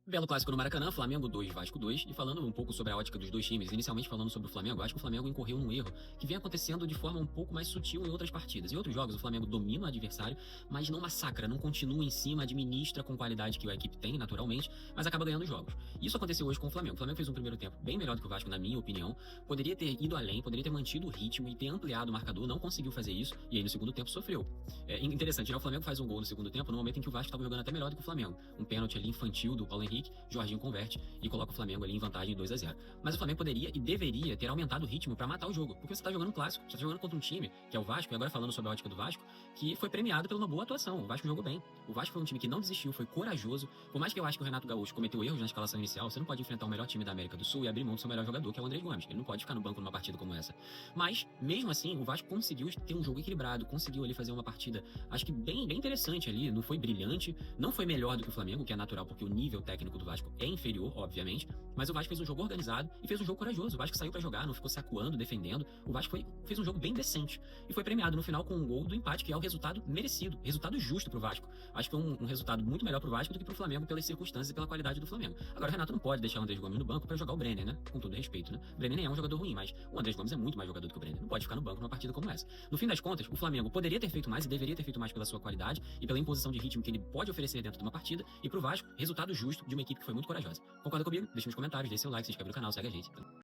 Belo clássico no Maracanã, Flamengo 2, Vasco 2, e falando um pouco sobre a ótica dos dois times, inicialmente falando sobre o Flamengo, acho que o Flamengo incorreu num erro que vem acontecendo de forma um pouco mais sutil em outras partidas. Em outros jogos, o Flamengo domina o adversário, mas não massacra, não continua em cima, administra com qualidade que a equipe tem, naturalmente, mas acaba ganhando os jogos. Isso aconteceu hoje com o Flamengo. O Flamengo fez um primeiro tempo bem melhor do que o Vasco, na minha opinião. Poderia ter ido além, poderia ter mantido o ritmo e ter ampliado o marcador, não conseguiu fazer isso, e aí no segundo tempo sofreu. É interessante, né? O Flamengo faz um gol no segundo tempo, no momento em que o Vasco estava jogando até melhor do que o Flamengo. Um pênalti ali infantil do Paulo Henrique, Jorginho converte e coloca o Flamengo ali em vantagem 2-0. Mas o Flamengo poderia e deveria ter aumentado o ritmo para matar o jogo, porque você tá jogando um clássico, você tá jogando contra um time, que é o Vasco, e agora falando sobre a ótica do Vasco, que foi premiado por uma boa atuação. O Vasco jogou bem. O Vasco foi um time que não desistiu, foi corajoso. Por mais que eu acho que o Renato Gaúcho cometeu erros na escalação inicial, você não pode enfrentar o melhor time da América do Sul e abrir mão do seu melhor jogador, que é o Andrés Gomes. Ele não pode ficar no banco numa partida como essa. Mas, mesmo assim, o Vasco conseguiu ter um jogo equilibrado, conseguiu ali fazer uma partida, acho que bem interessante ali, não foi brilhante, não foi melhor do que o Flamengo, que é natural, porque o nível técnico do Vasco é inferior, obviamente, mas o Vasco fez um jogo organizado e fez um jogo corajoso. O Vasco saiu pra jogar, não ficou se acuando, defendendo. O Vasco fez um jogo bem decente e foi premiado no final com um gol do empate, que é o resultado merecido, resultado justo pro Vasco. Acho que foi um resultado muito melhor pro Vasco do que pro Flamengo, pelas circunstâncias e pela qualidade do Flamengo. Agora, o Renato não pode deixar o Andrés Gomes no banco pra jogar o Brenner, né? Com todo respeito, né? O Brenner nem é um jogador ruim, mas o Andrés Gomes é muito mais jogador do que o Brenner. Não pode ficar no banco numa partida como essa. No fim das contas, o Flamengo poderia ter feito mais e deveria ter feito mais pela sua qualidade e pela imposição de ritmo que ele pode oferecer dentro de uma partida, e pro Vasco, resultado justo de uma equipe que foi muito corajosa. Concorda comigo? Deixa nos comentários, deixa seu like, se inscreve no canal, segue a gente.